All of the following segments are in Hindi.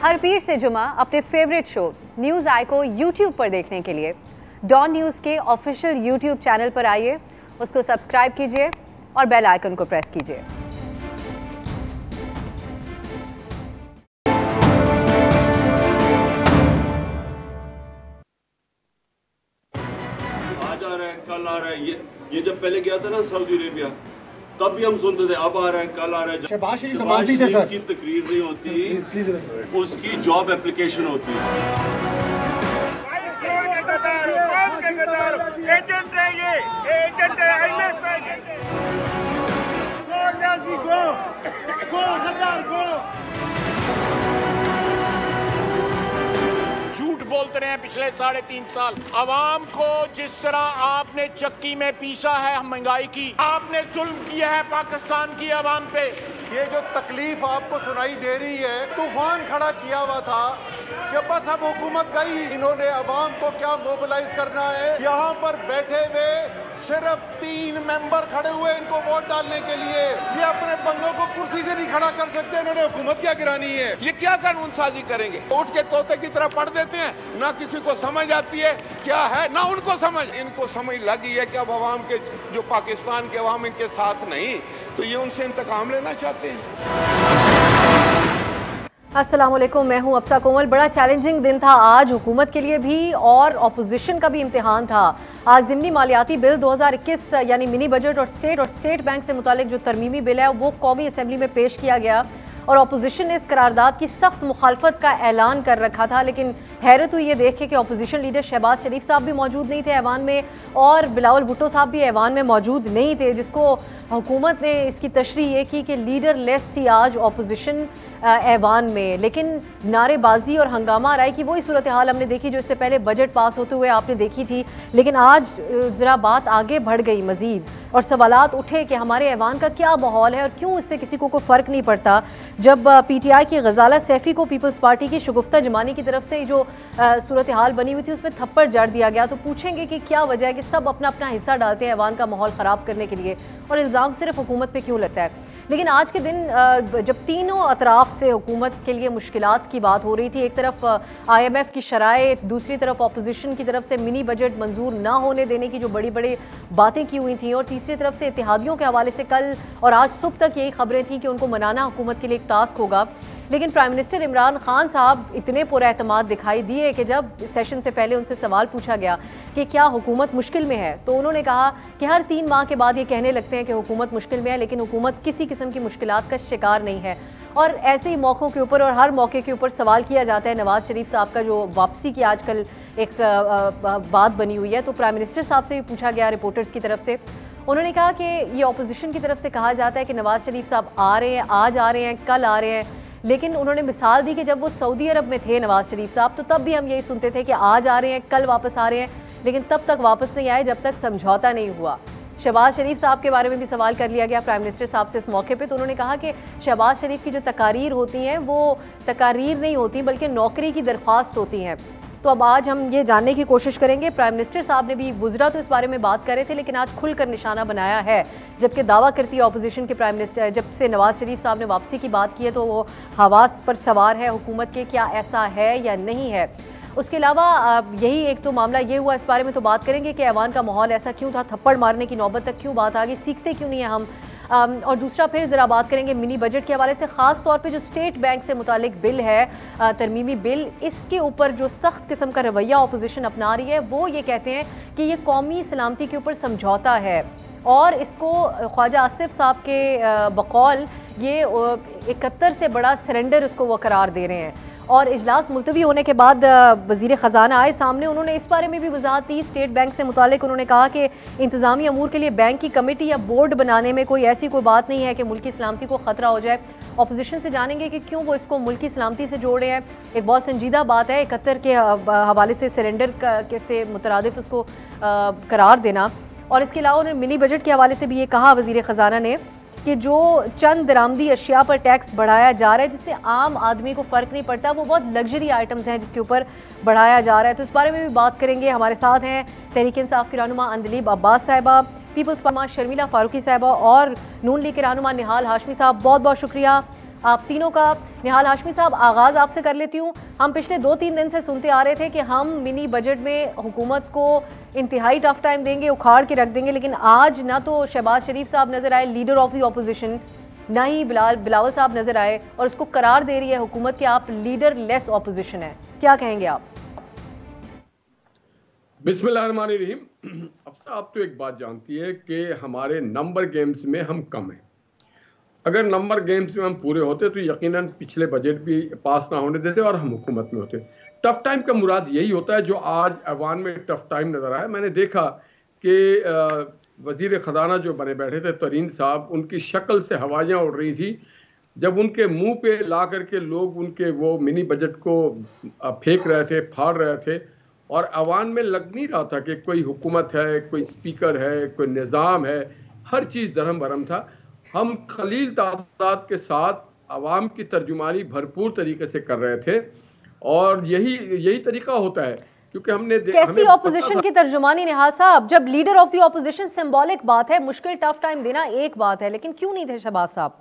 हर पीर से जुमा अपने फेवरेट शो न्यूज़ आई को यूट्यूब पर देखने के लिए डॉन न्यूज़ के ऑफिशियल यूट्यूब चैनल पर आइए, उसको सब्सक्राइब कीजिए और बेल आइकन को प्रेस कीजिए। आज आ रहे हैं, कल आ रहे हैं। ये जब पहले गया था ना सऊदी अरेबिया, तब भी हम सुनते थे अब आ रहे हैं, कल आ रहे हैं। शहबाज शरीफ की तकरीर नहीं होती, उसकी जॉब एप्लीकेशन होती है। बोलते रहे हैं पिछले 3.5 साल। आवाम को जिस तरह आपने चक्की में पीसा है महंगाई की, आपने जुल्म किया है पाकिस्तान की आवाम पे। ये जो तकलीफ आपको सुनाई दे रही है, तूफान खड़ा किया हुआ था कि बस अब हुकूमत गई, इन्होंने आवाम को क्या मोबिलाइज करना है। यहाँ पर बैठे हुए सिर्फ 3 मेंबर खड़े हुए इनको वोट डालने के लिए। ये अपने बंदों को कुर्सी से नहीं खड़ा कर सकते, इन्होंने हुकूमत क्या गिरानी है। ये क्या कानून साजी करेंगे? उठ के तोते की तरह पढ़ देते हैं, ना किसी को समझ आती है क्या है, ना उनको समझ। इनको समझ लगी है कि अब अवाम के जो पाकिस्तान के अवाम इनके साथ नहीं, तो ये उनसे इंतकाम लेना चाहते हैं। अस्सलाम वालेकुम, मैं हूं अफसा कोमल। बड़ा चैलेंजिंग दिन था आज हुकूमत के लिए भी और अपोजिशन का भी इम्तिहान था। आज ज़िमनी मालियाती बिल 2021 यानी मिनी बजट और स्टेट बैंक से मुतालिक जो तरमीमी बिल है वो कौमी असम्बली में पेश किया गया और अपोजिशन ने इस करारदाद की सख्त मुखालफत का ऐलान कर रखा था। लेकिन हैरत हुई ये देख के कि अपोजिशन लीडर शहबाज शरीफ साहब भी मौजूद नहीं थे ऐवान में और बिलावल भुट्टो साहब भी ऐवान में मौजूद नहीं थे, जिसको हुकूमत ने इसकी तशरीह ये की कि लीडर लेस थी आज अपोजिशन ऐवान में। लेकिन नारेबाजी और हंगामा आ रहा है कि वही सूरत हाल हमने देखी जो इससे पहले बजट पास होते हुए आपने देखी थी। लेकिन आज ज़रा बात आगे बढ़ गई मज़ीद और सवालात उठे कि हमारे ऐवान का क्या माहौल है और क्यों इससे किसी को कोई फ़र्क नहीं पड़ता। जब PTI की गजाला सैफ़ी को पीपल्स पार्टी की शगुफ्ता जमानी की तरफ से जो सूरत हाल बनी हुई थी उसमें थप्पड़ जड़ दिया गया, तो पूछेंगे कि क्या वजह है कि सब अपना अपना हिस्सा डालते हैं ऐवान का माहौल ख़राब करने के लिए और इल्ज़ाम सिर्फ हुकूमत पे क्यों लगता है। लेकिन आज के दिन जब तीनों अतराफ़ से हुकूमत के लिए मुश्किलात की बात हो रही थी, एक तरफ IMF की शराइत, दूसरी तरफ अपोजिशन की तरफ से मिनी बजट मंजूर ना होने देने की जो बड़ी बड़ी बातें की हुई थी और तीसरी तरफ से इत्तेहादियों के हवाले से कल और आज सुबह तक यही खबरें थी कि उनको मनाना हुकूमत के लिए एक टास्क होगा। लेकिन प्राइम मिनिस्टर इमरान खान साहब इतने पुरएतमाद दिखाई दिए कि जब सेशन से पहले उनसे सवाल पूछा गया कि क्या हुकूमत मुश्किल में है, तो उन्होंने कहा कि हर 3 माह के बाद ये कहने लगते हैं कि हुकूमत मुश्किल में है, लेकिन हुकूमत किसी किस्म की मुश्किलात का शिकार नहीं है। और ऐसे ही मौक़ों के ऊपर और हर मौके के ऊपर सवाल किया जाता है नवाज़ शरीफ साहब का जो वापसी की आजकल एक बात बनी हुई है, तो प्राइम मिनिस्टर साहब से भी पूछा गया रिपोर्टर्स की तरफ से। उन्होंने कहा कि ये अपोजिशन की तरफ से कहा जाता है कि नवाज़ शरीफ साहब आ रहे हैं, आज आ रहे हैं, कल आ रहे हैं, लेकिन उन्होंने मिसाल दी कि जब वो सऊदी अरब में थे नवाज़ शरीफ साहब, तो तब भी हम यही सुनते थे कि आज आ रहे हैं, कल वापस आ रहे हैं, लेकिन तब तक वापस नहीं आए जब तक समझौता नहीं हुआ। शहबाज शरीफ साहब के बारे में भी सवाल कर लिया गया प्राइम मिनिस्टर साहब से इस मौके पे, तो उन्होंने कहा कि शहबाज शरीफ की जो तकारीर होती हैं वो तकारीर नहीं होती बल्कि नौकरी की दरख्वास्त होती हैं। तो अब आज हम ये जानने की कोशिश करेंगे, प्राइम मिनिस्टर साहब ने भी गुजरा तो इस बारे में बात कर रहे थे लेकिन आज खुलकर निशाना बनाया है, जबकि दावा करती है अपोजिशन के प्राइम मिनिस्टर जब से नवाज़ शरीफ साहब ने वापसी की बात की है तो वो हवास पर सवार है हुकूमत के, क्या ऐसा है या नहीं है। उसके अलावा यही एक तो मामला ये हुआ, इस बारे में तो बात करेंगे कि ऐवान का माहौल ऐसा क्यों था, थप्पड़ मारने की नौबत तक क्यों बात आ गई, सीखते क्यों नहीं है हम। और दूसरा फिर ज़रा बात करेंगे मिनी बजट के हवाले से, ख़ास तौर पे जो स्टेट बैंक से मुतालिक बिल है तरमीमी बिल, इसके ऊपर जो सख्त किस्म का रवैया अपोजिशन अपना रही है। वो ये कहते हैं कि ये कौमी सलामती के ऊपर समझौता है और इसको ख्वाजा आसिफ साहब के बकौल ये 71 से बड़ा सरेंडर उसको वो करार दे रहे हैं। और इजलास मुलतवी होने के बाद वज़ीर ख़जाना आए सामने, उन्होंने इस बारे में भी वजाहत दी स्टेट बैंक से मुतालिक। उन्होंने कहा कि इंतज़ामी अमूर के लिए बैंक की कमेटी या बोर्ड बनाने में कोई ऐसी कोई बात नहीं है कि मुल्की सलामती को ख़तरा हो जाए। अपोजिशन से जानेंगे कि क्यों वो इसको मुल्की सलामती से जोड़ रहे हैं। एक बहुत संजीदा बात है 71 के हवाले से सरेंडर से मुतरादिफ उसको करार देना। और इसके अलावा उन्होंने मिनी बजट के हवाले से भी ये कहा वज़ीर ख़जाना ने कि जो चंद दरामदी अशिया पर टैक्स बढ़ाया जा रहा है जिससे आम आदमी को फ़र्क नहीं पड़ता, वो बहुत लग्जरी आइटम्स हैं जिसके ऊपर बढ़ाया जा रहा है। तो इस बारे में भी बात करेंगे। हमारे साथ हैं तहरीक इंसाफ की रहनुमा अंदलीब अब्बास साहिबा, पीपल्स पार्टी शर्मिला फारूकी साहिबा और नून लीग के रहनुमा निहाल हाशमी साहब। बहुत बहुत शुक्रिया आप तीनों का। निहाल हाशमी साहब, आगाज आपसे कर लेती हूँ। हम पिछले 2-3 दिन से सुनते आ रहे थे कि हम मिनी बजट में हुकूमत को इंतहाई टफ टाइम देंगे, उखाड़ के रख देंगे, लेकिन आज ना तो शहबाज शरीफ साहब नजर आए, लीडर ऑफ द ऑपोजिशन, ना ही बिलावल साहब नजर आए, और उसको करार दे रही है हुकूमत कि आप लीडर लेस ऑपोजिशन है। क्या कहेंगे आप? बिस्मिल्लाहिर्रहमानिर्रहीम। अब आप तो एक बात जानती है कि हमारे नंबर गेम्स में हम कम हैं। अगर नंबर गेम्स में हम पूरे होते तो यकीनन पिछले बजट भी पास ना होने देते और हम हुकूमत में होते। टफ टाइम का मुराद यही होता है जो आज अवान में टफ टाइम नजर आया। मैंने देखा कि वजीर खजाना जो बने बैठे थे तरीन साहब, उनकी शक्ल से हवाइयाँ उड़ रही थी जब उनके मुंह पे ला करके लोग उनके वो मिनी बजट को फेंक रहे थे, फाड़ रहे थे, और अवान में लग नहीं रहा था कि कोई हुकूमत है, कोई स्पीकर है, कोई निज़ाम है। हर चीज़ दरहम बरहम था। हम खलील तादाद के साथ अवाम की तर्जुमानी भरपूर तरीके से कर रहे थे, और यही तरीका होता है, क्योंकि हमने कैसी ऑपोजिशन की तर्जुमानी निहाल साहब? जब leader of the opposition symbolic बात है, मुश्किल टफ टाइम देना एक बात है, लेकिन क्यों नहीं थे शहबाज साहब?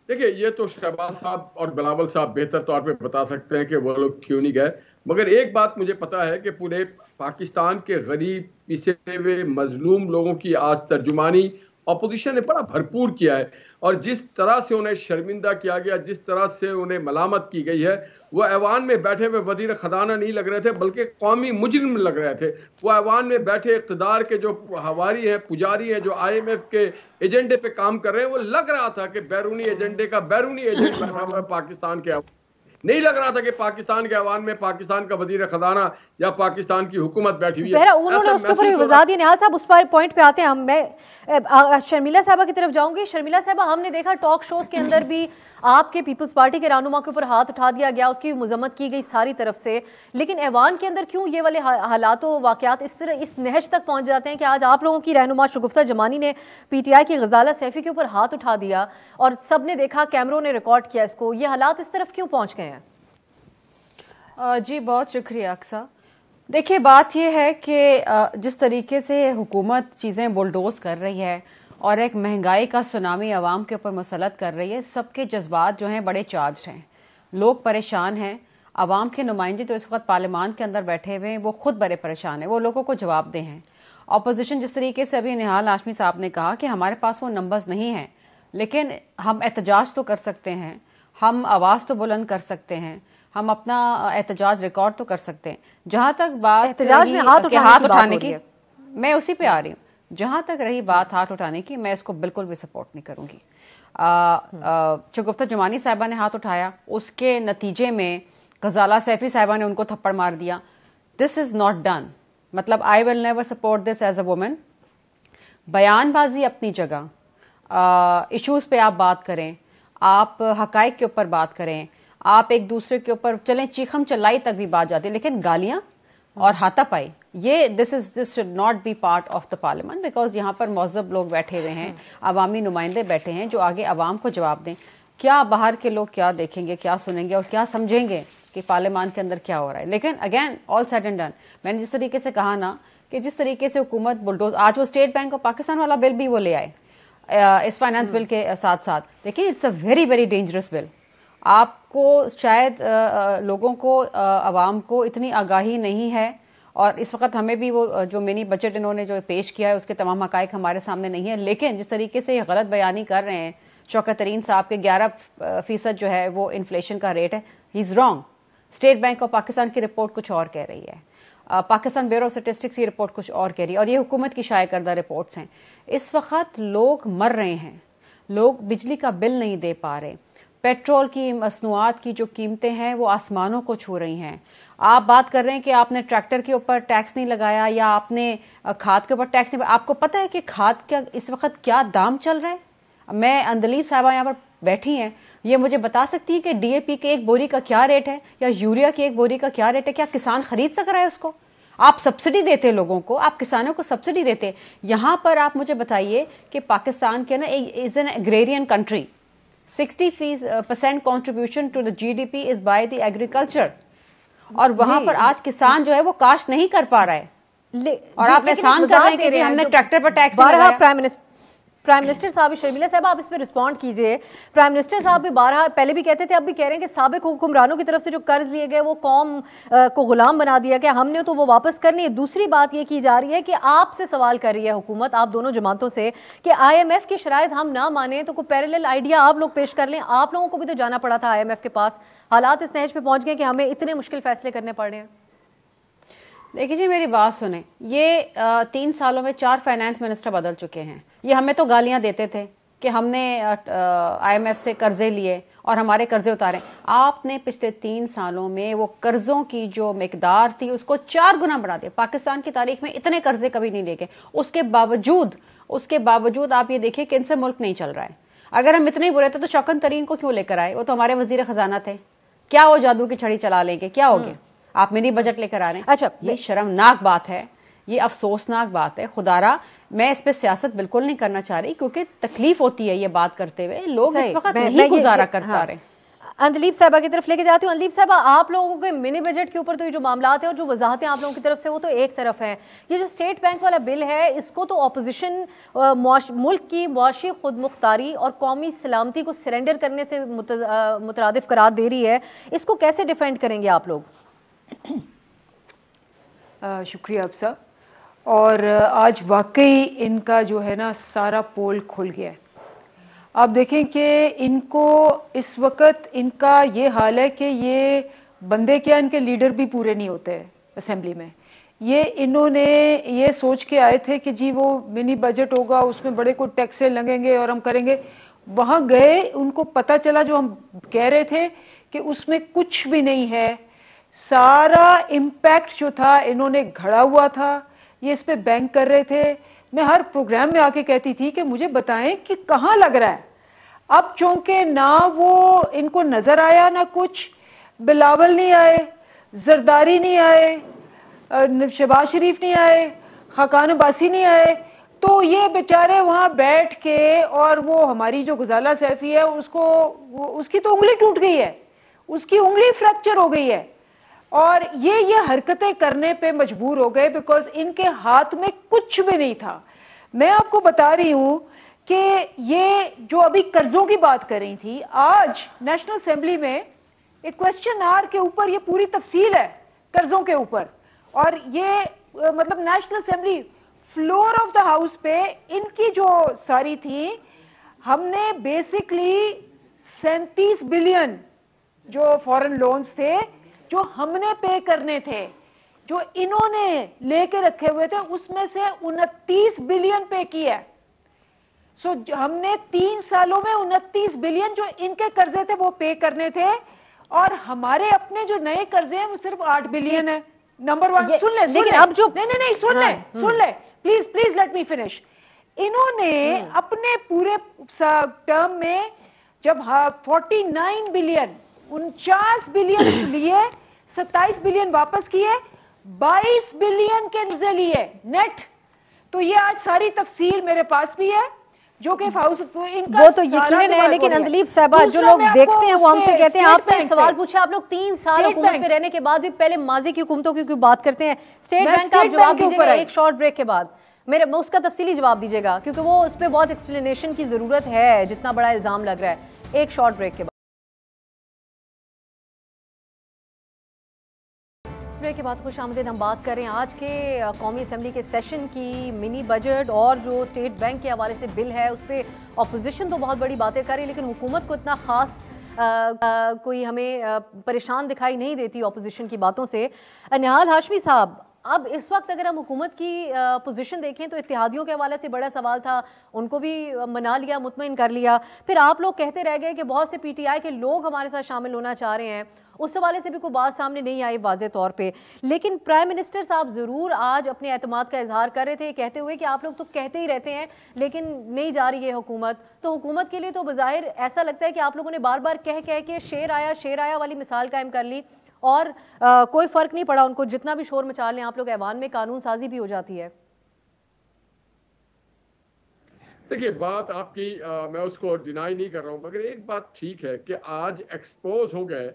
देखिए, ये तो शहबाज साहब और बिलावल साहब बेहतर तौर पे बता सकते हैं कि वो लोग क्यों नहीं गए, मगर एक बात मुझे पता है कि पूरे पाकिस्तान के गरीब, पिसे हुए, मजलूम लोगों की आज तर्जुमानी अपोजिशन ने बड़ा भरपूर किया है, और जिस तरह से उन्हें शर्मिंदा किया गया, जिस तरह से उन्हें मलामत की गई है, वो ऐवान में बैठे हुए वजीर खजाना नहीं लग रहे थे, बल्कि कौमी मुजरिम लग रहे थे। वो ऐवान में बैठे इक़्तिदार के जो हवारी हैं, पुजारी हैं, जो IMF के एजेंडे पे काम कर रहे हैं, वो लग रहा था कि बैरूनी एजेंडे का बैरूनी एजेंट बैठा हुआ है पाकिस्तान के। नहीं लग रहा था कि पाकिस्तान के अवान में पाकिस्तान का वजीर खजाना या पाकिस्तान की हुकूमत बैठी हुई है। उन्होंने उसके ऊपर वजाहत दी। निहाल साहब, उस पर पॉइंट पे आते हैं हम। मैं शर्मिला साहबा की तरफ जाऊंगी। शर्मिला साहबा, हमने देखा टॉक शोज के अंदर भी आपके पीपल्स पार्टी के रहनुमा के ऊपर हाथ उठा दिया गया, उसकी मजम्मत की गई सारी तरफ से, लेकिन ऐवान के अंदर क्यों ये वाले हालात व वाकयात इस तरह इस नहज तक पहुंच जाते हैं कि आज आप लोगों की रहनुमा शगुफ्ता जमानी ने PTI की गजाला सैफी के ऊपर हाथ उठा दिया और सब ने देखा, कैमरों ने रिकॉर्ड किया इसको। ये हालात इस तरफ क्यों पहुंच गए हैं? जी बहुत शुक्रिया अक्सा। देखिए, बात यह है कि जिस तरीके से हुकूमत चीज़ें बुलडोज कर रही है और एक महंगाई का सुनामी आवाम के ऊपर मुसलत कर रही है, सबके जज्बात जो हैं बड़े चार्ज हैं, लोग परेशान हैं। आवाम के नुमाइंदे तो इस वक्त पार्लियामान के अंदर बैठे हुए हैं, वो खुद बड़े परेशान हैं, वो लोगों को जवाब दे हैं। अपोजिशन जिस तरीके से अभी निहाल हाशमी साहब ने कहा कि हमारे पास वो नंबर्स नहीं हैं, लेकिन हम एहतजाज तो कर सकते हैं, हम आवाज़ तो बुलंद कर सकते हैं, हम अपना एहतजाज रिकॉर्ड तो कर सकते हैं। जहां तक बात एहतजाज में हाथ उठाने की, मैं उसी पे आ रही हूँ। जहां तक रही बात हाथ उठाने की, मैं इसको बिल्कुल भी सपोर्ट नहीं करूंगी। शगुफ्ता जमानी साहिबा ने हाथ उठाया, उसके नतीजे में गजाला सैफी साहिबा ने उनको थप्पड़ मार दिया। This is not done. मतलब I will never support this as a women. बयानबाजी अपनी जगह, इश्यूज पे आप बात करें, आप हकाइक के ऊपर बात करें, आप एक दूसरे के ऊपर चलें, चीखम चलाई तक भी बात जाती है, लेकिन गालियां और हाथापाई, ये this should not be part of the parliament, because यहाँ पर मौजूद लोग बैठे हुए हैं, अवामी नुमाइंदे बैठे हैं जो आगे अवाम को जवाब दें। क्या बाहर के लोग क्या देखेंगे, क्या सुनेंगे और क्या समझेंगे कि पार्लियामान के अंदर क्या हो रहा है। लेकिन again all said and done, मैंने जिस तरीके से कहा ना कि जिस तरीके से हुकूमत बुलडोज, आज वो स्टेट बैंक ऑफ पाकिस्तान वाला बिल भी वो ले आए इस फाइनेंस बिल के साथ साथ। देखिए, it's a very very dangerous bill. आपको शायद लोगों को, आवाम को इतनी आगाही नहीं है, और इस वक्त हमें भी वो जो मिनी बजट इन्होंने जो पेश किया है उसके तमाम हकाइक हमारे सामने नहीं है। लेकिन जिस तरीके से गलत बयानी कर रहे हैं शौकत तरीन साहब के 11% जो है वो इन्फ्लेशन का रेट है, he is wrong. State bank of Pakistan की रिपोर्ट कुछ और कह रही है, पाकिस्तान ब्यूरो ऑफ स्टैटिस्टिक्स की रिपोर्ट कुछ और कह रही है, और ये हुकूमत की शाया करदा रिपोर्ट्स हैं। इस वक्त लोग मर रहे हैं, लोग बिजली का बिल नहीं दे पा रहे, पेट्रोल की मसनूआत की जो कीमतें हैं वो आसमानों को छू रही हैं। आप बात कर रहे हैं कि आपने ट्रैक्टर के ऊपर टैक्स नहीं लगाया या आपने खाद के ऊपर टैक्स नहीं, आपको पता है कि खाद का इस वक्त क्या दाम चल रहा है? मैं अंदलीब साहबा यहाँ पर बैठी हैं, ये मुझे बता सकती है कि DAP के एक बोरी का क्या रेट है या यूरिया की एक बोरी का क्या रेट है? क्या किसान खरीद सक रहा है उसको? आप सब्सिडी देते लोगों को, आप किसानों को सब्सिडी देते। यहाँ पर आप मुझे बताइए कि पाकिस्तान के ना is an agrarian country, 60% contribution to the GDP is by the agriculture, और वहां पर आज किसान जो है वो काश्त नहीं कर पा रहा है, और आप एहसान कर रहे हैं कि हमने ट्रैक्टर पर टैक्स लगाया। प्राइम मिनिस्टर साहब, शर्मिला साहब आप इस पर रिस्पॉन्ड कीजिए। प्राइम मिनिस्टर साहब भी बारहा पहले भी कहते थे, अब भी कह रहे हैं कि साबिक हुक्मरानों की तरफ से जो कर्ज लिए गए वो कौम को गुलाम बना दिया गया, हमने तो वो वापस करनी है। दूसरी बात ये की जा रही है कि आपसे सवाल कर रही है हुकूमत, आप दोनों जमातों से, कि IMF की शराइत हम ना माने तो कोई पैरेलल आइडिया आप लोग पेश कर लें। आप लोगों को भी तो जाना पड़ा था IMF के पास, हालात इस नहज पे पहुंच गए कि हमें इतने मुश्किल फैसले करने पड़ रहे हैं। देखिए जी, मेरी बात सुने, ये 3 सालों में 4 फाइनेंस मिनिस्टर बदल चुके हैं। ये हमें तो गालियां देते थे कि हमने IMF से कर्जे लिए और हमारे कर्जे उतारे। आपने पिछले 3 सालों में वो कर्जों की जो मिकदार थी उसको 4 गुना बढ़ा दिया। पाकिस्तान की तारीख में इतने कर्जे कभी नहीं लेके, उसके बावजूद आप ये देखिए कि इनसे मुल्क नहीं चल रहा है। अगर हम इतने ही बुरे थे तो शौकत तरीन को क्यों लेकर आए? वो तो हमारे वजीर खजाना थे। क्या वो जादू की छड़ी चला लेंगे? क्या हो गया? आप मिनी बजट लेकर आ रहे हैं। अच्छा, ये शर्मनाक बात है, ये अफसोसनाक बात है। खुदारा, मैं इस पे सियासत बिल्कुल नहीं करना चाह रही, क्योंकि तकलीफ होती है ये बात करते हुए। लोग इस वक्त नहीं गुजारा कर पा रहे। अंदलीब साहबा की तरफ लेके जाती हूँ। अंदलीब साहबा, आप लोगों के मिनी बजट के ऊपर तो ये जो मामलात हैं और जो वजाहतें आप लोगों की तरफ से, वो तो एक तरफ है। ये जो स्टेट बैंक वाला बिल है, इसको तो अपोजिशन मुल्क की मुआशी खुद मुख्तारी और कौमी सलामती को सरेंडर करने से मुतरादिफ करार दे रही है। इसको कैसे डिफेंड करेंगे आप लोग? शुक्रिया अफसा। और आज वाकई इनका जो है ना सारा पोल खुल गया है। आप देखें कि इनको इस वक्त इनका ये हाल है कि ये बंदे क्या, इनके लीडर भी पूरे नहीं होते हैं असेंबली में। ये इन्होंने ये सोच के आए थे कि जी वो मिनी बजट होगा, उसमें बड़े कोई टैक्सें लगेंगे और हम करेंगे। वहाँ गए, उनको पता चला जो हम कह रहे थे कि उसमें कुछ भी नहीं है। सारा इम्पैक्ट जो था इन्होंने घड़ा हुआ था, ये इस पे बैंक कर रहे थे। मैं हर प्रोग्राम में आके कहती थी कि मुझे बताएं कि कहाँ लग रहा है। अब चूंकि ना वो इनको नजर आया, ना कुछ, बिलावल नहीं आए, जरदारी नहीं आए, शहबाज शरीफ नहीं आए, खाकान अब्बासी नहीं आए, तो ये बेचारे वहाँ बैठ के, और वो हमारी जो गुजाला सैफी है उसकी तो उंगली टूट गई है, उसकी उंगली फ्रैक्चर हो गई है, और ये हरकतें करने पे मजबूर हो गए बिकॉज इनके हाथ में कुछ भी नहीं था। मैं आपको बता रही हूँ कि ये जो अभी कर्जों की बात कर रही थी, आज नेशनल असेंबली में एक क्वेश्चन आवर के ऊपर ये पूरी तफसील है कर्जों के ऊपर, और ये मतलब national assembly floor of the house पे इनकी जो सारी थी, हमने बेसिकली 37 बिलियन जो फॉरेन लोन्स थे जो हमने पे करने थे, जो इन्होंने लेके रखे हुए थे, उसमें से 29 बिलियन पे किया है। सो हमने 3 सालों में 29 बिलियन जो इनके कर्जे थे वो पे करने थे, और हमारे अपने जो नए कर्जे हैं वो सिर्फ 8 बिलियन है। नंबर 1 सुन ले, अब जो नहीं सुन ले प्लीज लेट मी फिनिश। इन्होंने अपने पूरे टर्म में जब 49 बिलियन 49 बिलियन लिए, 27 बिलियन वापस किए, 22 बिलियन के कर्जे लिए नेट। तो ये आज सारी तफसील मेरे पास भी है, जो कि हाउस इनका वो तो यकीनन है। लेकिन अंदलीब साहबा, जो लोग देखते हैं वो हमसे कहते हैं, आपसे सवाल पूछा, आप लोग 3 साल हुकूमत में रहने के बाद भी पहले माजी की हुकूमतों की क्यों बात करते हैं? स्टेट बैंक का जवाब दीजिएगा एक शॉर्ट ब्रेक के बाद, मेरे उसका तफसीली जवाब दीजिएगा, क्योंकि वो उस पर बहुत एक्सप्लेनेशन की जरूरत है, जितना बड़ा इल्जाम लग रहा है। एक शॉर्ट ब्रेक के बाद खुश आमदीद। हम बात कर रहे हैं आज के कौमी असम्बली के सेशन की, मिनी बजट और जो स्टेट बैंक के हवाले से बिल है उस पर अपोजिशन तो बहुत बड़ी बातें कर रही है, लेकिन हुकूमत को इतना खास कोई हमें परेशान दिखाई नहीं देती अपोजिशन की बातों से। निहाल हाशमी साहब, अब इस वक्त अगर हम हुकूमत की पोजीशन देखें तो इत्तेहादियों के हवाले से बड़ा सवाल था, उनको भी मना लिया, मुतमईन कर लिया। फिर आप लोग कहते रह गए कि बहुत से PTI के लोग हमारे साथ शामिल होना चाह रहे हैं, उस हवाले से भी कोई बात सामने नहीं आई वाज़े तौर पे। लेकिन प्राइम मिनिस्टर साहब ज़रूर आज अपने एतमाद का इजहार कर रहे थे, कहते हुए कि आप लोग तो कहते ही रहते हैं लेकिन नहीं जा रही है हुकूमत। तो हुकूमत के लिए तो बज़ाहिर ऐसा लगता है कि आप लोगों ने बार बार कह के शेर आया वाली मिसाल कायम कर ली, और कोई फ़र्क नहीं पड़ा उनको, जितना भी शोर मचा लें आप लोग, ऐवान में कानून साजी भी हो जाती है। देखिए, बात आपकी मैं उसको डिनाई नहीं कर रहा हूँ, मगर एक बात ठीक है कि आज एक्सपोज हो गए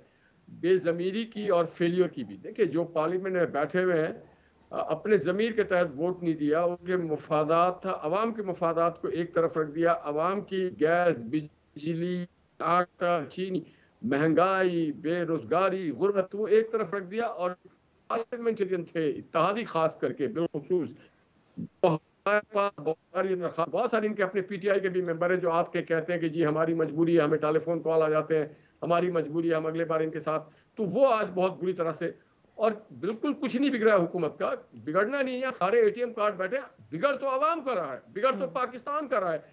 बेज़मीरी की और फेलियर की भी। देखिए, जो पार्लियामेंट में बैठे हुए हैं अपने ज़मीर के तहत वोट नहीं दिया, उनके मफादात था, अवाम के मफादात को एक तरफ रख दिया, अवाम की गैस, बिजली, आटा, चीनी, महंगाई, बेरोजगारी, गुर्बत वो एक तरफ रख दिया। और पार्लियामेंटेरियन थे इत्तेहादी खास करके बिलखुसूस, बहुत सारे इनके अपने पीटीआई के भी मेंबर हैं जो आपके कहते हैं कि जी हमारी मजबूरी है, हमें टेलीफोन कॉल आ जाते हैं, हमारी मजबूरी है, हम अगले बार इनके साथ। तो वो आज बहुत बुरी तरह से, और बिल्कुल कुछ नहीं बिगड़ा हुकूमत का, बिगड़ना नहीं है, सारे एटीएम कार्ड बैठे, बिगड़ तो आवाम कर रहा है, बिगड़ तो पाकिस्तान कर रहा है।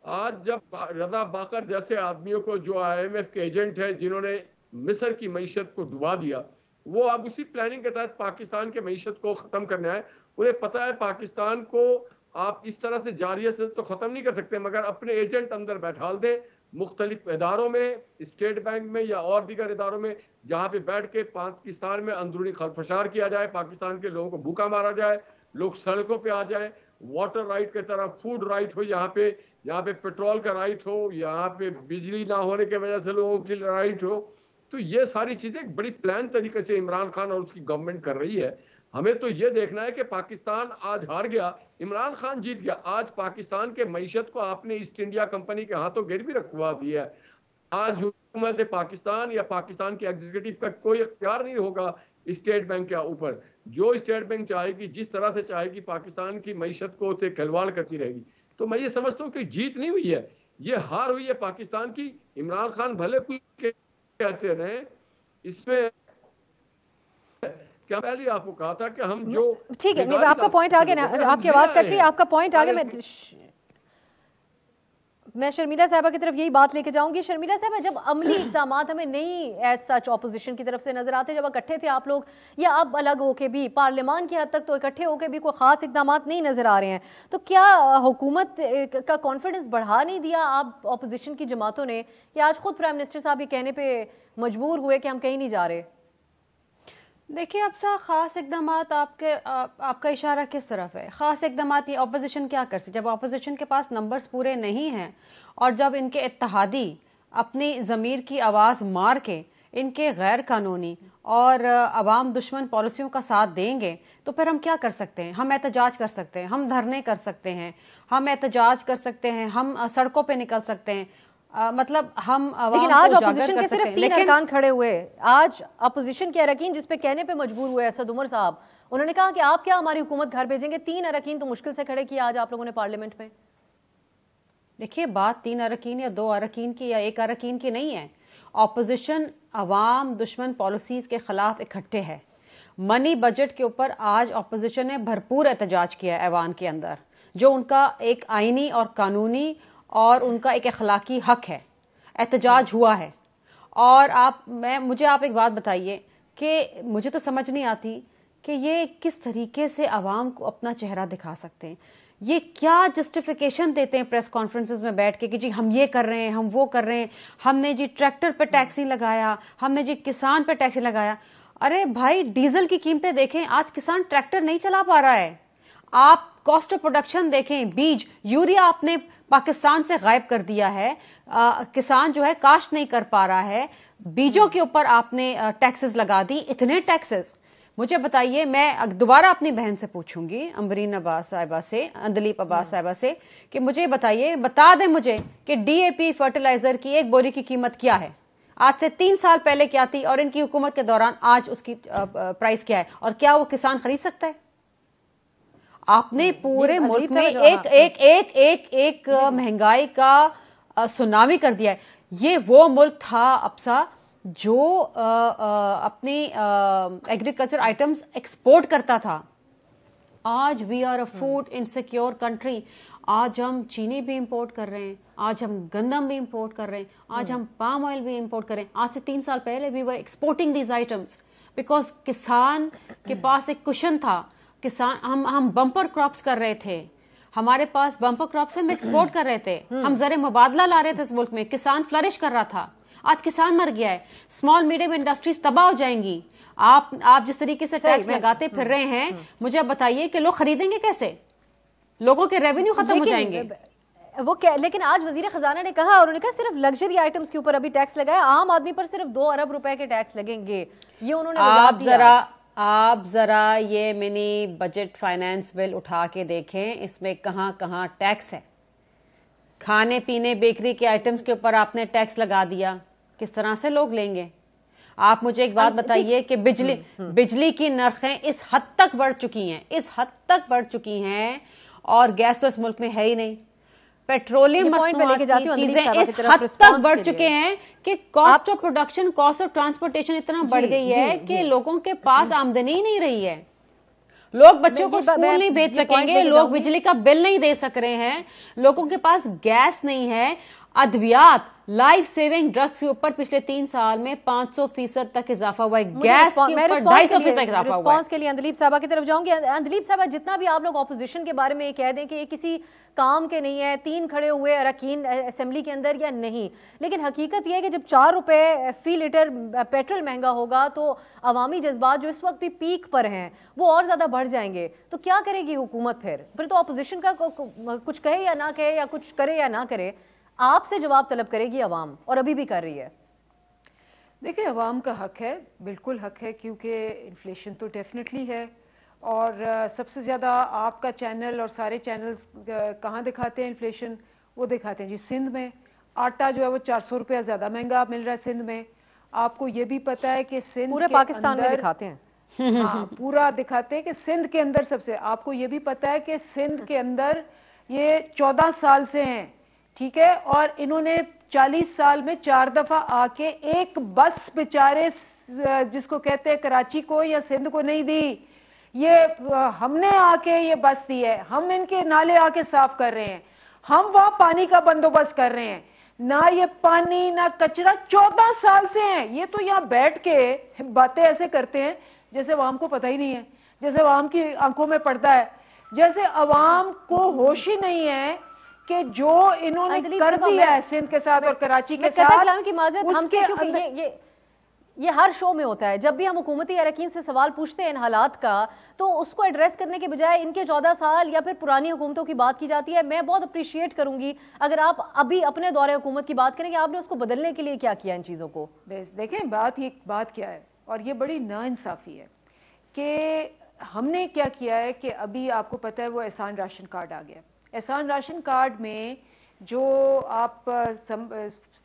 आज जब रजा बाकर जैसे आदमियों को, जो IMF के एजेंट है जिन्होंने मिस्र की मईशत को डुबा दिया, वो अब उसी प्लानिंग के तहत पाकिस्तान के मईशत को खत्म करने आए। उन्हें पता है पाकिस्तान को आप इस तरह से जारियत से तो खत्म नहीं कर सकते, मगर अपने एजेंट अंदर बैठाल दे मुख्तलिफ इदारों में, स्टेट बैंक में या और दीगर इदारों में, जहाँ पे बैठ के पाकिस्तान में अंदरूनी खलफशार किया जाए, पाकिस्तान के लोगों को भूखा मारा जाए, लोग सड़कों पे आ जाए, वाटर राइट की तरह फूड राइट हो, यहाँ पे पेट्रोल का राइट हो, यहाँ पे बिजली ना होने की वजह से लोगों की राइट हो। तो ये सारी चीजें बड़ी प्लान तरीके से इमरान खान और उसकी गवर्नमेंट कर रही है। हमें तो ये देखना है कि पाकिस्तान आज हार गया, इमरान खान जीत गया। आज पाकिस्तान के मईशत को आपने ईस्ट इंडिया कंपनी के हाथों गिरवी रखवा दिया है। आज हुकूमत पाकिस्तान या पाकिस्तान के एग्जीक्यूटिव का कोई अख्तियार नहीं होगा स्टेट बैंक के ऊपर। जो स्टेट बैंक चाहेगी, जिस तरह से चाहेगी, पाकिस्तान की मईशत को खिलवाड़ करती रहेगी। तो मैं ये समझता हूँ कि जीत नहीं हुई है, ये हार हुई है पाकिस्तान की। इमरान खान भले कुछ कहते रहे, इसमें क्या पहले आपको कहा था कि हम जो ठीक है, आपका पॉइंट आगे ना, आपकी आवाज कट रही है, आपका पॉइंट आगे। मैं शर्मिला साहबा की तरफ यही बात लेके जाऊंगी। शर्मिला साहबा, जब अमली इक़दाम हमें नहीं एज सच ऑपोजिशन की तरफ से नजर आते, जब इकट्ठे थे आप लोग, या अब अलग होके भी पार्लियामान की हद तक तो इकट्ठे होके भी कोई खास इक़दाम नहीं नजर आ रहे हैं, तो क्या हुकूमत का कॉन्फिडेंस बढ़ा नहीं दिया आप ऑपोजिशन की जमातों ने, या आज खुद प्राइम मिनिस्टर साहब ये कहने पर मजबूर हुए कि हम कहीं नहीं जा रहे? देखिए, अब सा खास इकदाम आपका इशारा किस तरफ है? खास इकदाम ये ऑपोजिशन क्या कर सकती? जब ऑपोजिशन के पास नंबर्स पूरे नहीं हैं और जब इनके इत्तेहादी अपनी ज़मीर की आवाज़ मार के इनके गैर कानूनी और अवाम दुश्मन पॉलिसियों का साथ देंगे, तो फिर हम क्या कर सकते हैं? हम एहतजाज कर सकते हैं, हम धरने कर सकते हैं, हम एहतजाज कर सकते हैं, हम सड़कों पे निकल सकते हैं, मतलब हम। लेकिन आज अपोजिशन के सिर्फ 3 अरकान खड़े हुए। आज अपोजिशन के अरकान जिस पे कहने पे मजबूर हुए असद उमर साहब, उन्होंने कहा कि आप क्या हमारी हुकूमत घर भेजेंगे? 3 अरकान तो मुश्किल से खड़े किया आज आप लोगों ने पार्लियामेंट में। देखिए, बात 3 अरकान या 2 अरकान की या 1 अरकान की नहीं है। ऑपोजिशन अवाम दुश्मन पॉलिसीज के खिलाफ इकट्ठे है। मनी बजट के ऊपर आज ऑपोजिशन ने भरपूर एहतजाज किया है ऐवान के अंदर, जो उनका एक आईनी और कानूनी और उनका एक अखलाकी हक है। एहतजाज हुआ है। और मुझे आप एक बात बताइए कि मुझे तो समझ नहीं आती कि ये किस तरीके से आवाम को अपना चेहरा दिखा सकते हैं। ये क्या जस्टिफिकेशन देते हैं प्रेस कॉन्फ्रेंसेस में बैठ के कि जी हम ये कर रहे हैं, हम वो कर रहे हैं, हमने जी ट्रैक्टर पे टैक्स नहीं लगाया, हमने जी किसान पे टैक्स लगाया। अरे भाई, डीजल की कीमतें देखें, आज किसान ट्रैक्टर नहीं चला पा रहा है। आप कॉस्ट ऑफ प्रोडक्शन देखें, बीज, यूरिया आपने पाकिस्तान से गायब कर दिया है। किसान जो है काश्त नहीं कर पा रहा है, बीजों के ऊपर आपने टैक्सेस लगा दी, इतने टैक्सेस। मुझे बताइए, मैं दोबारा अपनी बहन से पूछूंगी, अम्बरीन अब्बास साहिबा से, अंदलीप अब्बास साहिबा से, कि मुझे बताइए, बता दें मुझे कि DAP फर्टिलाइजर की एक बोरी की कीमत क्या है, आज से 3 साल पहले क्या थी, और इनकी हुकूमत के दौरान आज उसकी प्राइस क्या है, और क्या वो किसान खरीद सकता है? आपने पूरे मुल्क में एक महंगाई का सुनामी कर दिया है। ये वो मुल्क था अब्सा जो अपनी एग्रीकल्चर आइटम्स एक्सपोर्ट करता था। आज we are a food insecure country. आज हम चीनी भी इंपोर्ट कर रहे हैं, आज हम गंदम भी इंपोर्ट कर रहे हैं, आज हम पाम ऑयल भी इंपोर्ट कर रहे हैं। आज से 3 साल पहले we were exporting these items because किसान के पास एक कुशन था। किसान, हम बम्पर क्रॉप्स कर रहे थे, हमारे पास बम्पर क्रॉप्स हम एक्सपोर्ट कर रहे थे, हम ज़र मुबादला ला रहे थे इस मुल्क में, किसान फ्लरिश कर रहा था। आज किसान मर गया है, स्मॉल मीडियम इंडस्ट्रीज तबाह हो जाएंगी। आप जिस तरीके से टैक्स लगाते फिर रहे हैं, मुझे अब बताइए कि लोग खरीदेंगे कैसे? लोगों के रेवेन्यू खत्म हो जाएंगे। वो क्या, लेकिन आज वजीर खजाना ने कहा, उन्होंने कहा सिर्फ लग्जरी आइटम्स के ऊपर अभी टैक्स लगाया, आम आदमी पर सिर्फ 2 अरब रुपए के टैक्स लगेंगे। ये उन्होंने आप जरा आप जरा ये मिनी बजट फाइनेंस बिल उठा के देखें, इसमें कहां कहां टैक्स है। खाने पीने बेकरी के आइटम्स के ऊपर आपने टैक्स लगा दिया, किस तरह से लोग लेंगे? आप मुझे एक बात बताइए कि बिजली की नरखें इस हद तक बढ़ चुकी हैं, इस हद तक बढ़ चुकी हैं, और गैस तो इस मुल्क में है ही नहीं। पेट्रोलियम चीजें इस हद तक बढ़ चुके हैं कि cost of production, cost of transportation इतना बढ़ गई है कि लोगों के पास आमदनी ही नहीं रही है। लोग बच्चों को स्कूल नहीं भेज सकेंगे, लोग बिजली का बिल नहीं दे सक रहे हैं, लोगों के पास गैस नहीं है। अद्वियात, लाइफ सेविंग ड्रग्स के ऊपर पिछले 3 साल में 500% तक इजाफा हुआ है। गैस के ऊपर 250% तक इजाफा हुआ है। रिस्पांस के लिए अंदलीब साहबा की तरफ जाऊंगी। अंदलीब साहबा, जितना भी आप लोग ऑपोजिशन के बारे में ये कह दें कि ये किसी काम के नहीं है, 3 खड़े हुए अरकान असेंबली के अंदर या नहीं, लेकिन हकीकत यह है कि जब 4 रुपए फी लीटर पेट्रोल महंगा होगा तो अवामी जज्बात जो इस वक्त भी पीक पर हैं वो और ज्यादा बढ़ जाएंगे। तो क्या करेगी हुकूमत? फिर तो ऑपोजिशन का कुछ कहे या ना कहे, या कुछ करे या ना करे, आपसे जवाब तलब करेगी अवाम, और अभी भी कर रही है। देखिए, अवाम का हक है, बिल्कुल हक है, क्योंकि इन्फ्लेशन तो डेफिनेटली है। और सबसे ज़्यादा आपका चैनल और सारे चैनल्स कहाँ दिखाते हैं इन्फ्लेशन? वो दिखाते हैं जी सिंध में। आटा जो है वो 400 रुपया ज़्यादा महंगा मिल रहा है सिंध में। आपको ये भी पता है कि सिंध पूरे पाकिस्तान में दिखाते हैं। हाँ, पूरा दिखाते हैं कि सिंध के अंदर सबसे, आपको ये भी पता है कि सिंध के अंदर ये 14 साल से हैं, ठीक है, और इन्होंने 40 साल में 4 दफा आके एक बस बेचारे जिसको कहते हैं कराची को या सिंध को नहीं दी। ये हमने आके ये बस दी है, हम इनके नाले आके साफ कर रहे हैं, हम वहां पानी का बंदोबस्त कर रहे हैं। ना ये पानी ना कचरा 14 साल से हैं। ये तो यहाँ बैठ के बातें ऐसे करते हैं जैसे अवाम को पता ही नहीं है, जैसे अवाम की आंखों में पर्दा है, जैसे अवाम को होश ही नहीं है कि जो इन्होंने कर दिया है सिंध के साथ और कराची के साथ। की माजरत हमसे, क्योंकि ये हर शो में होता है, जब भी हम हुकूमती अरकान से सवाल पूछते हैं इन हालात का, तो उसको एड्रेस करने के बजाय इनके 14 साल या फिर पुरानी हुकूमतों की बात की जाती है। मैं बहुत अप्रिशिएट करूंगी अगर आप अभी अपने दौरे हुकूमत की बात करें कि आपने उसको बदलने के लिए क्या किया इन चीज़ों को। देखें, बात क्या है, और ये बड़ी नाइंसाफ़ी है कि हमने क्या किया है कि अभी आपको पता है वो एहसान राशन कार्ड आ गया। एहसान राशन कार्ड में जो आप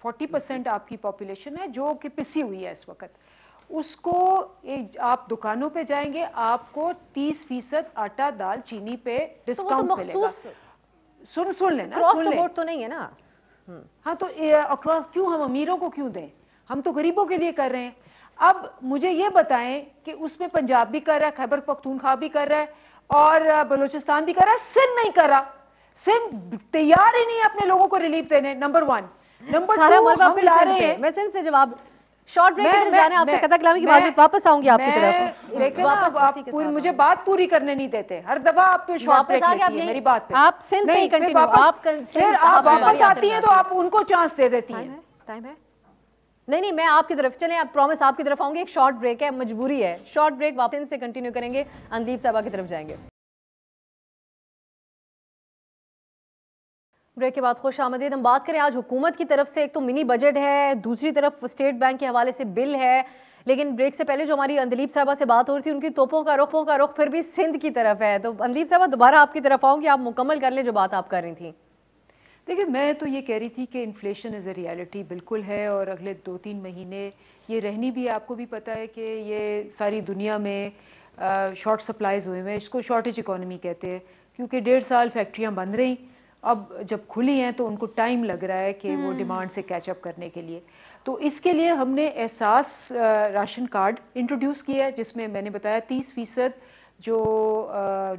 40% आपकी पॉपुलेशन है जो कि पिसी हुई है इस वक्त, उसको आप दुकानों पे जाएंगे, आपको 30% आटा दाल चीनी पे डिस्काउंट तो मिलेगा। सुन लेना, सुन ले। तो नहीं है ना। हाँ, तो अक्रॉस क्यों, हम अमीरों को क्यों दें? हम तो गरीबों के लिए कर रहे हैं। अब मुझे ये बताएं कि उसमें पंजाब भी कर रहा है, खैबर पख्तूनख्वा भी कर रहा है, और बलूचिस्तान भी कर रहा है, सिंध नहीं कर रहा। सिंध तैयार ही नहीं है अपने लोगों को रिलीफ देने। नंबर 1। नंबर 2, हम ला रहे हैं। मैं सिंध से जवाब शॉर्ट ब्रेक की तरफ जाने आपसे कतक कलामी की बात वापस आऊंगी आपकी तरफ, लेकिन आप मुझे बात पूरी करने नहीं देते। हर दफा आप शॉर्ट ब्रेक लेती हैं मेरी बात पे। आप सिंध से ही कंटिन्यू, फिर आप वापस आती हैं तो आप उनको चांस दे देती हैं। टाइम है। नहीं, मैं आपकी तरफ, चलें, आप प्रॉमिस आपकी तरफ आऊंगी। एक शॉर्ट ब्रेक है, मजबूरी है, शॉर्ट ब्रेक, वापस से कंटिन्यू करेंगे। अंदलीब साहबा की तरफ जाएंगे। ब्रेक के बाद खुश आमदीद। हम बात करें आज हुकूमत की तरफ से, एक तो मिनी बजट है, दूसरी तरफ स्टेट बैंक के हवाले से बिल है, लेकिन ब्रेक से पहले जो हमारी अंदलीब साहबा से बात हो रही थी उनकी तोपों का रुख फिर भी सिंध की तरफ है। तो अंदलीब साहबा, दोबारा आपकी तरफ आऊँगी, आप मुकम्मल कर लें जो बात आप कर रही थी। देखिए, मैं तो ये कह रही थी कि इन्फ्लेशन इज़ अ रियलिटी बिल्कुल है, और अगले 2-3 महीने ये रहनी भी है। आपको भी पता है कि ये सारी दुनिया में शॉर्ट सप्लाईज हुए हैं, इसको शॉर्टेज इकोनॉमी कहते हैं, क्योंकि 1.5 साल फैक्ट्रियाँ बंद रही, अब जब खुली हैं तो उनको टाइम लग रहा है कि वो डिमांड से कैचअप करने के लिए। तो इसके लिए हमने एहसास राशन कार्ड इंट्रोड्यूस किया है, जिसमें मैंने बताया 30% जो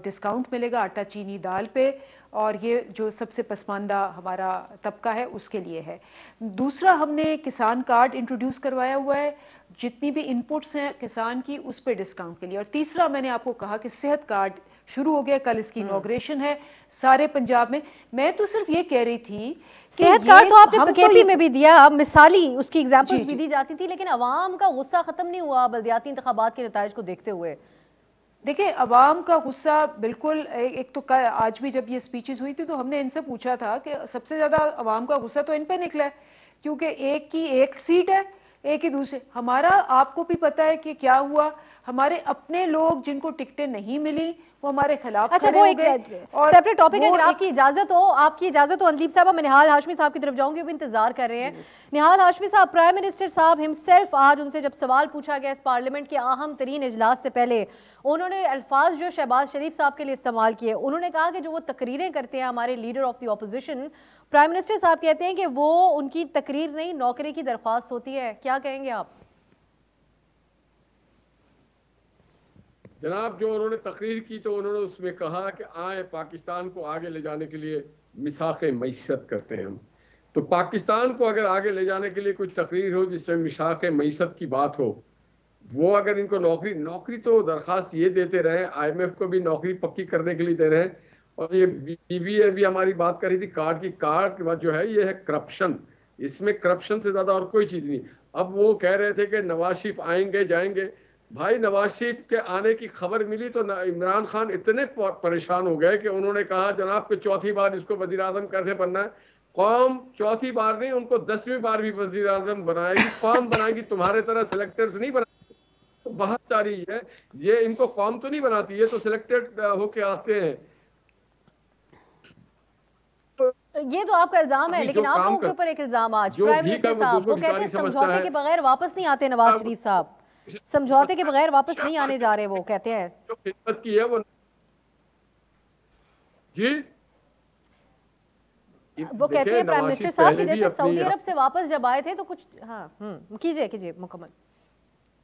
डिस्काउंट मिलेगा आटा चीनी दाल पे, और ये जो सबसे पसमानदा हमारा तबका है उसके लिए है। दूसरा, हमने किसान कार्ड इंट्रोड्यूस करवाया हुआ है, जितनी भी इनपुट्स हैं किसान की उस पे डिस्काउंट के लिए। और तीसरा, मैंने आपको कहा कि सेहत कार्ड शुरू हो गया, कल इसकी इनॉग्रेशन है सारे पंजाब में। मैं तो सिर्फ ये कह रही थी सेहत कार्ड तो आपने केपी में भी दिया, मिसाली उसकी एग्जांपल्स भी दी जाती थी, लेकिन अवाम का गुस्सा खत्म नहीं हुआ बल्दियाती इंतखाबात के नताइज को देखते हुए। देखिए, अवाम का गुस्सा बिल्कुल, एक तो आज भी जब ये स्पीचेस हुई थी तो हमने इनसे पूछा था कि सबसे ज़्यादा अवाम का गुस्सा तो इन पे निकला है, क्योंकि एक की एक सीट है, एक ही दूसरे, हमारा आपको भी पता है कि क्या हुआ, हमारे अपने लोग जिनको टिकटें नहीं मिली वो हमारे खिलाफ अच्छा, खड़े वो हो एक गए। और सेपरेट टॉपिक है, अगर आपकी इजाजत हो अंदीप साहब, मैं निहाल हाशमी साहब की तरफ जाऊंगी, वो भी इंतजार कर रहे हैं। निहाल हाशमी साहब, प्राइम मिनिस्टर साहब हिमसेल्फ आज उनसे जब सवाल पूछा गया इस पार्लियामेंट के अहम तरीन इजलास से पहले, उन्होंने अल्फाज जो शहबाज शरीफ साहब के लिए इस्तेमाल किए। उन्होंने कहा कि जो वो तकरीरें करते हैं हमारे leader of the opposition, prime minister साहब कहते हैं कि वो उनकी तकरीर नहीं, नौकरी की दरख्वास्त होती है। क्या कहेंगे आप? जनाब, जो उन्होंने तकरीर की तो उन्होंने उसमें कहा कि आए पाकिस्तान को आगे ले जाने के लिए मिसाक़े मईशत करते हैं हम। तो पाकिस्तान को अगर आगे ले जाने के लिए कोई तकरीर हो जिसमें मिसाक़े मईशत की बात हो, वो अगर इनको नौकरी तो दरख्वास्त ये देते रहे, IMF को भी नौकरी पक्की करने के लिए दे रहे हैं। और ये BBA भी हमारी बात कर रही थी, कार्ड जो है ये है करप्शन, इसमें करप्शन से ज्यादा और कोई चीज नहीं। अब वो कह रहे थे कि नवाज शरीफ आएंगे जाएंगे। भाई, नवाज शरीफ के आने की खबर मिली तो इमरान खान इतने परेशान हो गए कि उन्होंने कहा जनाब कि चौथी बार इसको वजीर आजम कैसे बनना है। कौम चौथी बार नहीं, उनको 10वीं बार भी वजीर आजम बनाएगी, कौम बनाएगी, तुम्हारे तरह सिलेक्टर्स नहीं बनाएगी। तो बहुत सारी है, ये इनको कौम तो नहीं बनाती, ये तो सिलेक्टेड होके आते हैं। ये तो आपका इल्जाम है, लेकिन आप लोगों के ऊपर एक इल्जाम आज प्राइम मिनिस्टर साहब, वो कहते हैं समझौते के बगैर वापस नहीं आते नवाज शरीफ साहब, समझौते के बगैर वापस नहीं आने जा रहे। वो कहते हैं जो खिदमत की है वो जी, वो कहते हैं प्राइम मिनिस्टर साहब कि जैसे सऊदी अरब से वापस जब आए थे तो कुछ, हाँ कीजिए मुकम्मल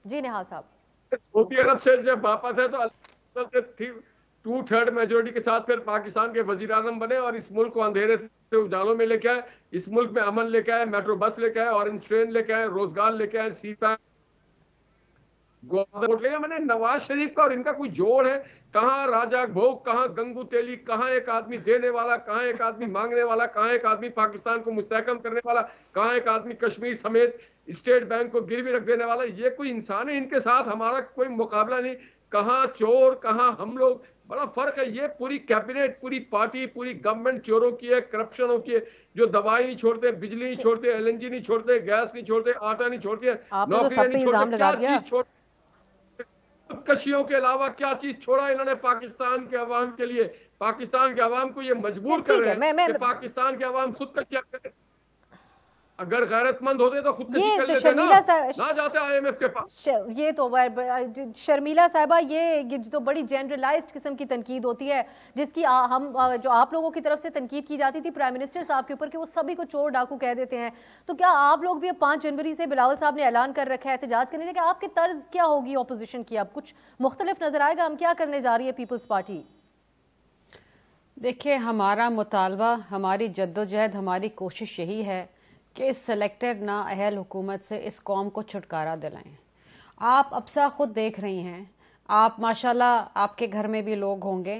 जी निहाल साहब। सऊदी अरब से जब वापस है तो 2/3 मेजोरिटी के साथ फिर पाकिस्तान के वजीर आजम बने और इस मुल्क को अंधेरे से उजालों में लेके आए, इस मुल्क में अमन लेके आए, मेट्रो बस लेके आए, ऑरेंज ट्रेन लेके आए, रोजगार लेके आए, सीपैक वोट लेगा। मैंने नवाज शरीफ का और इनका कोई जोड़ है? कहाँ राजा भोग, कहाँ गंगू तेली, कहाँ एक आदमी देने वाला, कहाँ एक आदमी मांगने वाला, कहाँ एक आदमी पाकिस्तान को मुस्तहकम करने वाला, कहाँ एक आदमी कश्मीर समेत स्टेट बैंक को गिरवी रख देने वाला। ये कोई इंसान है? इनके साथ हमारा कोई मुकाबला नहीं। कहाँ चोर, कहाँ हम लोग, बड़ा फर्क है। ये पूरी कैबिनेट, पूरी पार्टी, पूरी गवर्नमेंट चोरों की है, करप्शनों की है, जो दवाई नहीं छोड़ते, बिजली नहीं छोड़ते, LNG नहीं छोड़ते, गैस नहीं छोड़ते, आटा नहीं छोड़ते, नौकरियां नहीं छोड़ते, क्या चीज छोड़, कशियों के अलावा क्या चीज छोड़ा इन्होंने पाकिस्तान के अवाम के लिए? पाकिस्तान के अवाम को ये मजबूर कर रहे हैं कि पाकिस्तान के अवाम खुद कशिया करें। अगर गैरतमंद होते तो खुद कशी कर लेते ना जाते IMF के पास। ये तो शर्मिला साहिबा, ये तो बड़ी जनरलाइज्ड किस्म की तनकीद होती है, जिसकी हम जो आप लोगों की तरफ से तनकीद की जाती थी प्राइम मिनिस्टर साहब के ऊपर कि वो सभी को चोर डाकू कह देते हैं। तो क्या आप लोग भी अब 5 जनवरी से बिलावल साहब ने ऐलान कर रखा है एहतजाज करने के, आपकी तर्ज क्या होगी ऑपोजिशन की? अब कुछ मुख्तलिफ नजर आएगा? हम क्या करने जा रही है पीपल्स पार्टी? देखिए, हमारा मुतालबा, हमारी जद्दोजहद, हमारी कोशिश यही है कि इस सेलेक्टेड ना अहल हुकूमत से इस कौम को छुटकारा दिलाएं। आप अब्सा खुद देख रही हैं, आप माशाल्लाह आपके घर में भी लोग होंगे,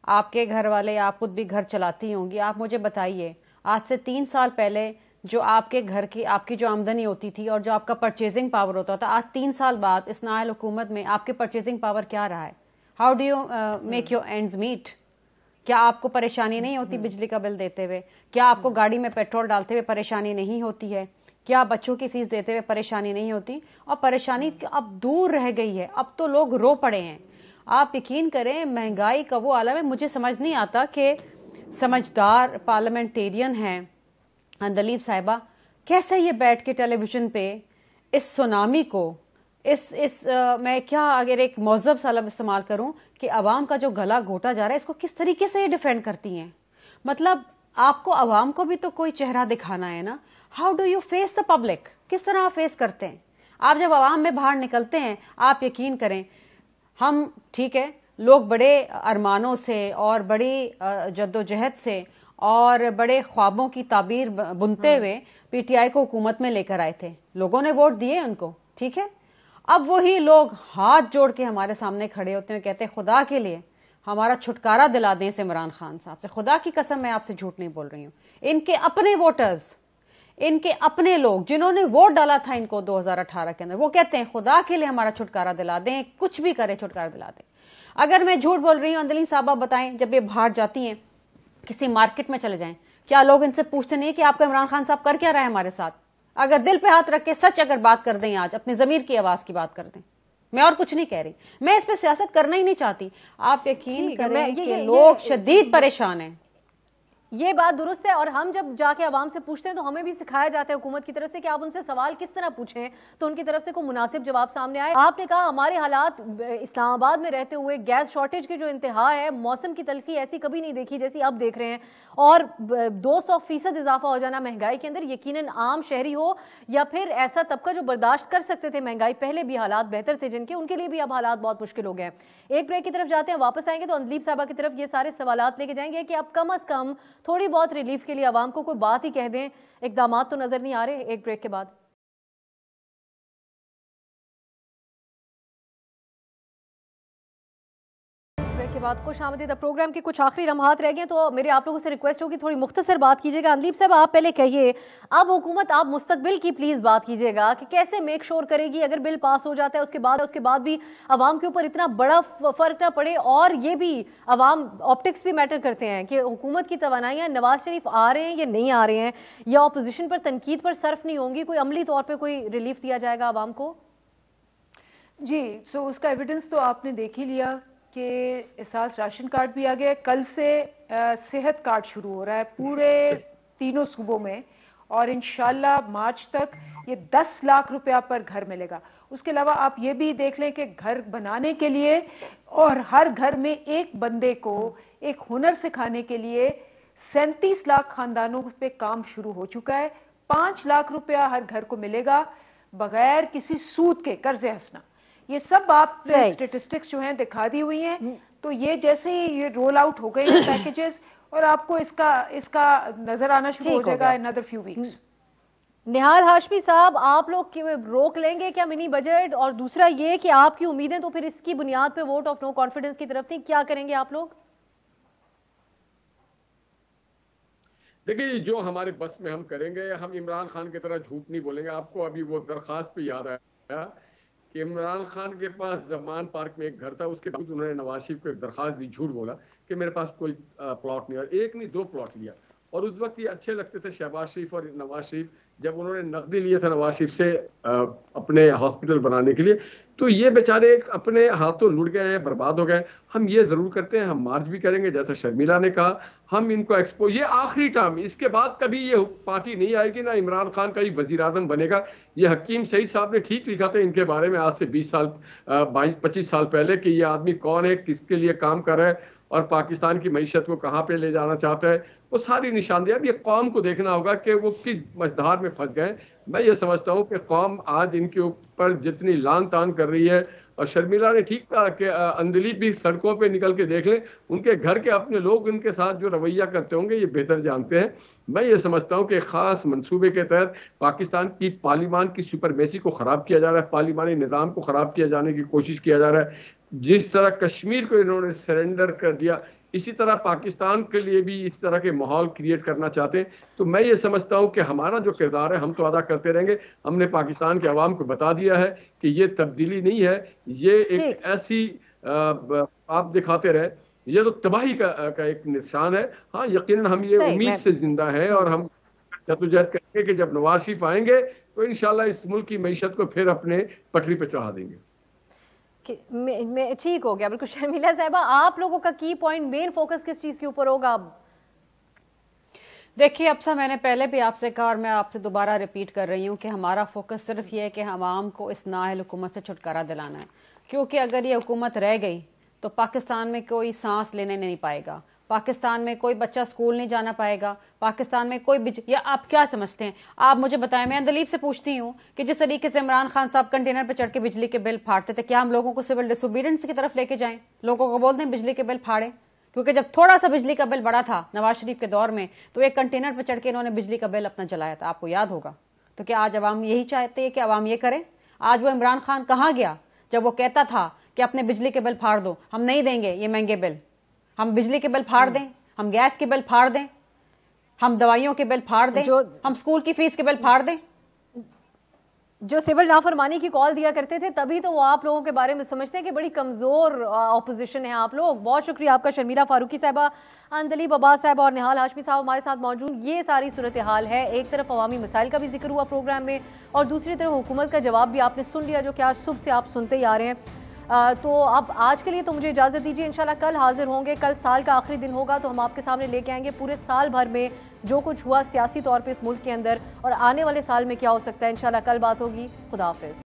आपके घर वाले, आप खुद भी घर चलाती होंगी। आप मुझे बताइए, आज से 3 साल पहले जो आपके घर की आपकी जो आमदनी होती थी और जो आपका परचेजिंग पावर होता था, आज 3 साल बाद इस नाअहल हुकूमत में आपके परचेजिंग पावर क्या रहा है? How do you make your ends meet? क्या आपको परेशानी नहीं होती बिजली का बिल देते हुए? क्या आपको गाड़ी में पेट्रोल डालते हुए परेशानी नहीं होती है? क्या बच्चों की फीस देते हुए परेशानी नहीं होती? और परेशानी अब दूर रह गई है, अब तो लोग रो पड़े हैं। आप यकीन करें, महंगाई का वो आलम है। मुझे समझ नहीं आता कि समझदार पार्लियामेंटेरियन हैं अंदलीब साहिबा, कैसे ये बैठ के टेलीविजन पे इस सुनामी को, मैं क्या अगर एक मौजब सा लफ्ज़ इस्तेमाल करूं कि अवाम का जो गला घोटा जा रहा है, इसको किस तरीके से ये डिफेंड करती हैं? मतलब आपको अवाम को भी तो कोई चेहरा दिखाना है ना। How do you face the public? किस तरह आप फेस करते हैं? आप जब अवाम में बाहर निकलते हैं, आप यकीन करें, हम ठीक है, लोग बड़े अरमानों से और बड़ी जद्दोजहद से और बड़े ख्वाबों की ताबीर बुनते हुए PTI को हुकूमत में लेकर आए थे। लोगों ने वोट दिए उनको, ठीक है। अब वही लोग हाथ जोड़ के हमारे सामने खड़े होते हैं, कहते हैं खुदा के लिए हमारा छुटकारा दिला दें इस इमरान खान साहब से। खुदा की कसम, मैं आपसे झूठ नहीं बोल रही हूँ। इनके अपने वोटर्स, इनके अपने लोग जिन्होंने वोट डाला था इनको 2018 के अंदर, वो कहते हैं खुदा के लिए हमारा छुटकारा दिला दें, कुछ भी करे छुटकारा दिला दें। अगर मैं झूठ बोल रही हूँ अंदली साहब, आप बताएं, जब ये बाहर जाती हैं, किसी मार्केट में चले जाएं, क्या लोग इनसे पूछते नहीं कि आपका इमरान खान साहब कर क्या रहा है हमारे साथ? अगर दिल पे हाथ रख के सच अगर बात कर दें, आज अपनी जमीर की आवाज की बात कर दें, मैं और कुछ नहीं कह रही, मैं इस पे सियासत करना ही नहीं चाहती। आप यकीन करें कि लोग शदीद परेशान हैं। ये बात दुरुस्त है, और हम जब जाके आवाम से पूछते हैं तो हमें भी सिखाया जाता है हुकूमत की तरफ से कि आप उनसे सवाल किस तरह पूछें तो उनकी तरफ से कोई मुनासिब जवाब सामने आए। आपने कहा हमारे हालात इस्लामाबाद में रहते हुए गैस शॉर्टेज की जो इंतहा है, मौसम की तलखी ऐसी कभी नहीं देखी जैसी अब देख रहे हैं, और 200% इजाफा हो जाना महंगाई के अंदर, यकीनन आम शहरी हो या फिर ऐसा तबका जो बर्दाश्त कर सकते थे महंगाई, पहले भी हालात बेहतर थे जिनके, उनके लिए भी अब हालात बहुत मुश्किल हो गए हैं। एक ब्रेक की तरफ जाते हैं, वापस आएंगे तो अंदलीब साहबा की तरफ ये सारे सवालात लेके जाएंगे कि अब कम अज कम थोड़ी बहुत रिलीफ के लिए आवाम को कोई बात ही कह दें। इकदाम तो नजर नहीं आ रहे। एक ब्रेक के बाद के बाद खुश आमदीद। प्रोग्राम के कुछ आखिरी लम्हात रह गए तो मेरे आप लोगों से रिक्वेस्ट होगी थोड़ी मुख्तसर बात कीजिएगा। अंदलीब साहब आप पहले कहिए, अब हुकूमत आप मुस्तकबिल की प्लीज बात कीजिएगा कि कैसे मेक श्योर करेगी अगर बिल पास हो जाता है उसके बाद भी आवाम के ऊपर इतना बड़ा फर्क ना पड़े। और ये भी आवाम ऑप्टिक्स भी मैटर करते हैं कि हुकूमत की तवानाइयाँ नवाज शरीफ आ रहे हैं या नहीं आ रहे हैं, या अपोजिशन पर तनकीद पर सर्फ नहीं होंगी, कोई अमली तौर पर कोई रिलीफ दिया जाएगा आवाम को। जी, सो उसका एविडेंस तो आपने देख ही लिया कि एहसास राशन कार्ड भी आ गया, कल से सेहत कार्ड शुरू हो रहा है पूरे तीनों सूबों में, और इंशाल्लाह मार्च तक ये 10 लाख रुपया पर घर मिलेगा। उसके अलावा आप ये भी देख लें कि घर बनाने के लिए और हर घर में एक बंदे को एक हुनर सिखाने के लिए 37 लाख खानदानों पे काम शुरू हो चुका है। 5 लाख रुपया हर घर को मिलेगा बगैर किसी सूद के, कर्जे हंसना। ये सब आप स्टेटिस्टिक्स जो हैं दिखा दी हुई हैं। तो ये जैसे ही ये रोल आउट हो गए हैं पैकेजेस, और आपको इसका नजर आना शुरू हो जाएगा इन अदर फ्यू वीक्स। निहाल हाशमी साहब, आप लोग रोक लेंगे क्या मिनी बजट? और दूसरा ये कि आपकी उम्मीदें तो फिर इसकी बुनियाद पे वोट ऑफ नो कॉन्फिडेंस की तरफ थी, क्या करेंगे आप लोग? देखिए, जो हमारे बस में हम करेंगे, हम इमरान खान की तरह झूठ नहीं बोलेंगे। आपको अभी वो दरखास्त पे याद आया कि इमरान खान के पास जमान पार्क में एक घर था, उसके बाद उन्होंने नवाज शरीफ को एक दरखास्त दी, झूठ बोला कि मेरे पास कोई प्लॉट नहीं, और एक नहीं 2 प्लॉट लिया। और उस वक्त ये अच्छे लगते थे शहबाज शरीफ और नवाज शरीफ, जब उन्होंने नकदी लिए थे नवाज शरीफ से अपने हॉस्पिटल बनाने के लिए, तो ये बेचारे अपने हाथों लुट गए हैं, बर्बाद हो गए। हम ये जरूर करते हैं, हम मार्च भी करेंगे जैसा शर्मिला ने कहा, हम इनको एक्सपोज, ये आखिरी टर्म, इसके बाद कभी ये पार्टी नहीं आएगी, ना इमरान खान का ही वजीर आजम बनेगा। ये हकीम सईद साहब ने ठीक लिखा था इनके बारे में आज से 20 साल 22-25 साल पहले कि ये आदमी कौन है, किसके लिए काम कर रहा है और पाकिस्तान की मईशत को कहाँ पे ले जाना चाहता है। वो सारी निशानदेही अब ये कौम को देखना होगा कि वो किस मझधार में फंस गए। मैं ये समझता हूँ कि कौम आज इनके ऊपर जितनी लान तान कर रही है, और शर्मिला ने ठीक कहा कि अंदलीब भी सड़कों पे निकल के देख लें, उनके घर के अपने लोग उनके साथ जो रवैया करते होंगे ये बेहतर जानते हैं। मैं ये समझता हूँ कि खास मंसूबे के तहत पाकिस्तान की पार्लिमान की सुपरमेसी को ख़राब किया जा रहा है, पार्लिमानी निज़ाम को ख़राब किया जाने की कोशिश किया जा रहा है। जिस तरह कश्मीर को इन्होंने सरेंडर कर दिया, इसी तरह पाकिस्तान के लिए भी इस तरह के माहौल क्रिएट करना चाहते हैं। तो मैं ये समझता हूँ कि हमारा जो किरदार है हम तो अदा करते रहेंगे। हमने पाकिस्तान के अवाम को बता दिया है कि ये तब्दीली नहीं है, ये एक ऐसी आप दिखाते रहे, ये तो तबाही का एक निशान है। हाँ, यकीनन हम ये उम्मीद से जिंदा है और हम जद्दोजहद करेंगे कि जब नवाज शरीफ आएंगे तो इंशाल्लाह इस मुल्क की मईशत को फिर अपने पटरी पर चढ़ा देंगे। ठीक हो गया, बिल्कुल। शर्मिला साहिबा, आप लोगों का की पॉइंट, मेन फोकस किस चीज के ऊपर होगा अब? देखिए, अब मैंने पहले भी आपसे कहा और मैं आपसे दोबारा रिपीट कर रही हूँ कि हमारा फोकस सिर्फ ये है कि आवाम को इस नाअहल हुकूमत से छुटकारा दिलाना है, क्योंकि अगर ये हुकूमत रह गई तो पाकिस्तान में कोई सांस लेने नहीं पाएगा, पाकिस्तान में कोई बच्चा स्कूल नहीं जाना पाएगा, पाकिस्तान में कोई या आप क्या समझते हैं? आप मुझे बताएं। मैं अंदलीब से पूछती हूँ कि जिस तरीके से इमरान खान साहब कंटेनर पर चढ़ के बिजली के बिल फाड़ते थे, क्या हम लोगों को सिविल डिसोबीडियंस की तरफ लेके जाएं, लोगों को बोल दें बिजली के बिल फाड़े? क्योंकि जब थोड़ा सा बिजली का बिल बढ़ा था नवाज शरीफ के दौर में, तो एक कंटेनर पर चढ़ के इन्होंने बिजली का बिल अपना जलाया था, आपको याद होगा। तो क्या आज अवाम यही चाहते हैं कि अवाम ये करें? आज वो इमरान खान कहाँ गया जब वो कहता था कि अपने बिजली के बिल फाड़ दो, हम नहीं देंगे ये महंगे बिल, हम बिजली के बिल फाड़ दें, हम गैस के बिल फाड़ दें, हम दवाइयों के बिल फाड़ दें, हम स्कूल की फीस के बिल फाड़ दें? जो सिविल नाफरमानी की कॉल दिया करते थे, तभी तो वो आप लोगों के बारे में समझते हैं कि बड़ी कमज़ोर ऑपोजिशन है आप लोग। बहुत शुक्रिया आपका शर्मिला फारूकी साहबा, अंदलीब अब्बास साहब और निहाल हाशमी साहब हमारे साथ मौजूद। ये सारी सूरत हाल है। एक तरफ अवामी मसाइल का भी जिक्र हुआ प्रोग्राम में और दूसरी तरफ हुकूमत का जवाब भी आपने सुन लिया, जो कि आज सुबह से आप सुनते ही आ रहे हैं। तो अब आज के लिए तो मुझे इजाज़त दीजिए। इंशाल्लाह कल हाजिर होंगे। कल साल का आखिरी दिन होगा तो हम आपके सामने लेके आएंगे पूरे साल भर में जो कुछ हुआ सियासी तौर पे इस मुल्क के अंदर और आने वाले साल में क्या हो सकता है। इंशाल्लाह कल बात होगी। खुदा हाफिज़।